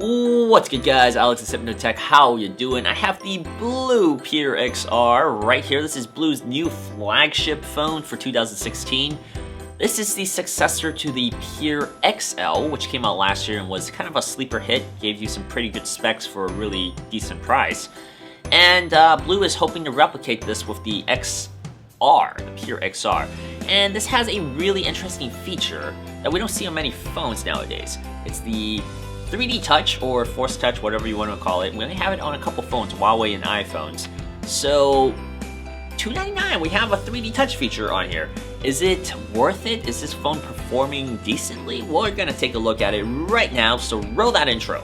What's good, guys? Alex at Tech. How you doing? I have the BLU Pure XR right here. This is BLU's new flagship phone for 2016. This is the successor to the Pure XL, which came out last year and was kind of a sleeper hit. Gave you some pretty good specs for a really decent price. And BLU is hoping to replicate this with the XR, the Pure XR. And this has a really interesting feature that we don't see on many phones nowadays. It's the 3D Touch, or Force Touch, whatever you want to call it. We only have it on a couple phones, Huawei and iPhones. So, $299, we have a 3D Touch feature on here. Is it worth it? Is this phone performing decently? We're gonna take a look at it right now, so roll that intro.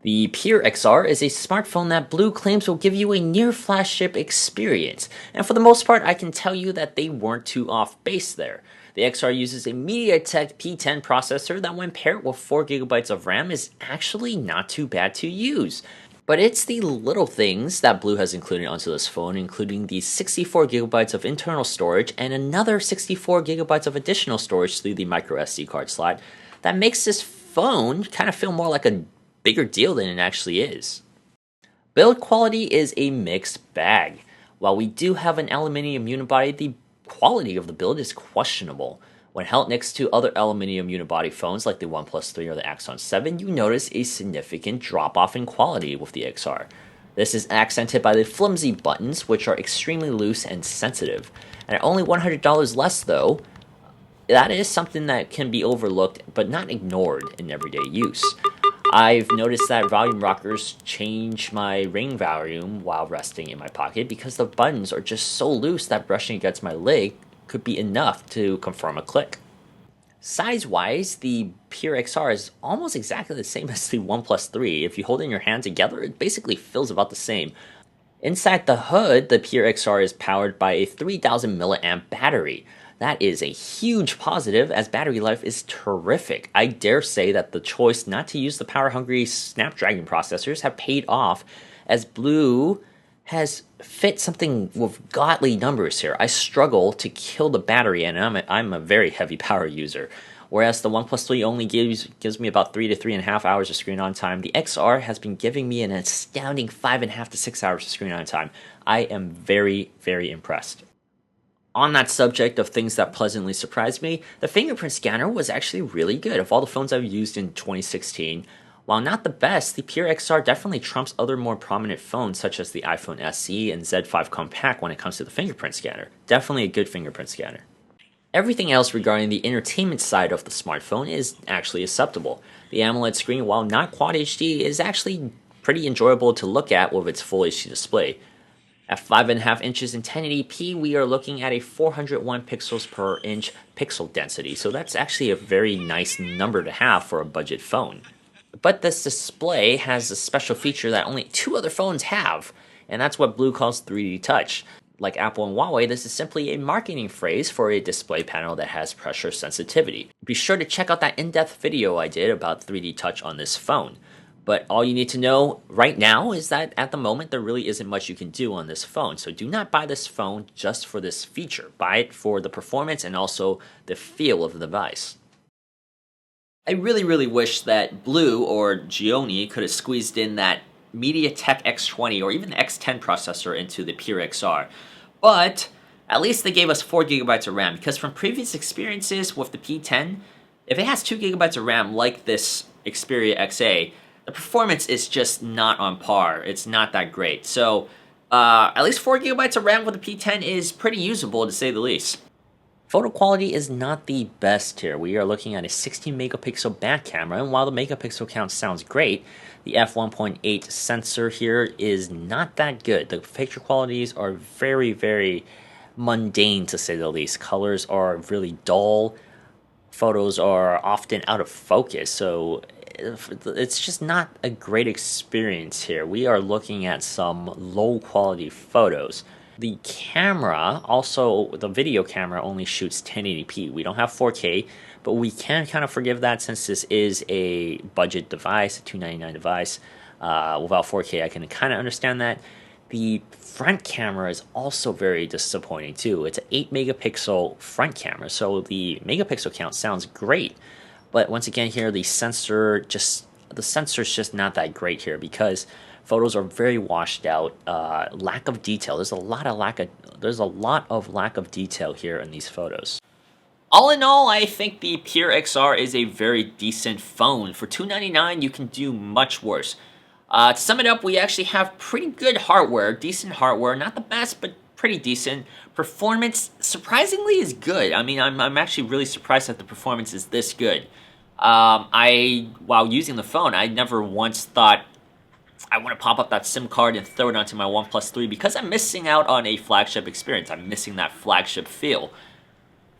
The Pure XR is a smartphone that BLU claims will give you a near flagship experience, and for the most part I can tell you that they weren't too off base there. The XR uses a MediaTek P10 processor that, when paired with 4GB of RAM, is actually not too bad to use. But it's the little things that BLU has included onto this phone, including the 64GB of internal storage and another 64GB of additional storage through the microSD card slot, that makes this phone kind of feel more like a bigger deal than it actually is. Build quality is a mixed bag. While we do have an aluminium unibody, the quality of the build is questionable. When held next to other aluminium unibody phones like the OnePlus 3 or the Axon 7, you notice a significant drop-off in quality with the XR. This is accented by the flimsy buttons, which are extremely loose and sensitive. And at only $100 less though, that is something that can be overlooked but not ignored in everyday use. I've noticed that volume rockers change my ring volume while resting in my pocket because the buttons are just so loose that brushing against my leg could be enough to confirm a click. Size-wise, the Pure XR is almost exactly the same as the OnePlus 3. If you hold it in your hand together, it basically feels about the same. Inside the hood, the Pure XR is powered by a 3000 mAh battery. That is a huge positive, as battery life is terrific. I dare say that the choice not to use the power-hungry Snapdragon processors have paid off, as BLU has fit something with godly numbers here. I struggle to kill the battery, and I'm a very heavy power user. Whereas the OnePlus 3 only gives me about 3 to 3.5 hours of screen on time, the XR has been giving me an astounding 5.5 to 6 hours of screen on time. I am very, very impressed. On that subject of things that pleasantly surprised me, the Fingerprint Scanner was actually really good. Of all the phones I've used in 2016, while not the best, the Pure XR definitely trumps other more prominent phones such as the iPhone SE and Z5 Compact when it comes to the fingerprint scanner. Definitely a good fingerprint scanner. Everything else regarding the entertainment side of the smartphone is actually acceptable. The AMOLED screen, while not Quad HD, is actually pretty enjoyable to look at with its Full HD display. At 5.5 inches in 1080p, we are looking at a 401 pixels per inch pixel density, so that's actually a very nice number to have for a budget phone. But this display has a special feature that only two other phones have, and that's what BLU calls 3D Touch. Like Apple and Huawei, this is simply a marketing phrase for a display panel that has pressure sensitivity. Be sure to check out that in-depth video I did about 3D Touch on this phone. But all you need to know right now is that at the moment there really isn't much you can do on this phone. So do not buy this phone just for this feature. Buy it for the performance and also the feel of the device. I really wish that BLU or Gionee could have squeezed in that MediaTek X20 or even the X10 processor into the Pure XR. But at least they gave us 4GB of RAM, because from previous experiences with the P10, if it has 2GB of RAM like this Xperia XA, the performance is just not on par. It's not that great. So, at least 4GB of RAM with the P10 is pretty usable, to say the least. Photo quality is not the best here. We are looking at a 16 megapixel back camera, and while the megapixel count sounds great, the f1.8 sensor here is not that good. The picture qualities are very mundane, to say the least. Colors are really dull. Photos are often out of focus, so it's just not a great experience here. We are looking at some low quality photos. The camera, also the video camera, only shoots 1080p. We don't have 4K, but we can kind of forgive that since this is a budget device, a $299 device. Without 4K, I can kind of understand that. The front camera is also very disappointing too. It's an 8 megapixel front camera, so the megapixel count sounds great. But once again here, the sensor's just not that great here because photos are very washed out. Lack of detail. There's a lot of lack of detail here in these photos. All in all, I think the Pure XR is a very decent phone. For $299, you can do much worse. To sum it up, we actually have pretty good hardware, decent hardware, not the best, but pretty decent. Performance, surprisingly, is good. I mean, I'm actually really surprised that the performance is this good. While using the phone, I never once thought I want to pop up that SIM card and throw it onto my OnePlus 3 because I'm missing out on a flagship experience. I'm missing that flagship feel.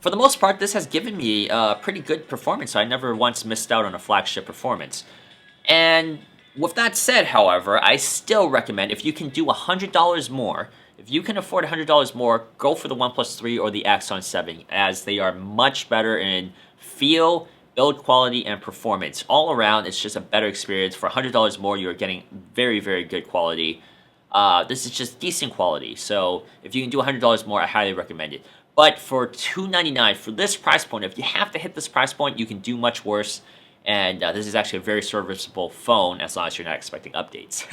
For the most part, this has given me a pretty good performance, so I never once missed out on a flagship performance. And with that said, however, I still recommend if you can do $100 more, if you can afford $100 more, go for the OnePlus 3 or the Axon 7, as they are much better in feel, build quality, and performance. All around, it's just a better experience. For $100 more, you're getting very, very good quality. This is just decent quality, so if you can do $100 more, I highly recommend it. But for $299, for this price point, if you have to hit this price point, you can do much worse. And this is actually a very serviceable phone as long as you're not expecting updates.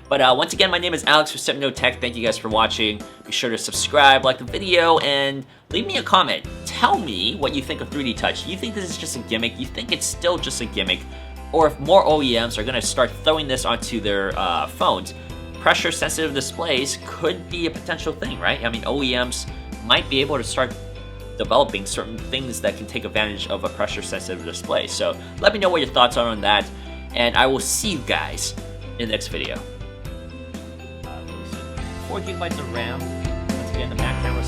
But once again, my name is Alex with Step No Tech. Thank you guys for watching. Be sure to subscribe, like the video, and leave me a comment. Tell me what you think of 3D Touch. Do you think this is just a gimmick? You think it's still just a gimmick? Or if more OEMs are going to start throwing this onto their phones, pressure-sensitive displays could be a potential thing, right? I mean, OEMs might be able to start developing certain things that can take advantage of a pressure-sensitive display. So let me know what your thoughts are on that, and I will see you guys in the next video. 4 gigabytes of RAM. Once again, the back camera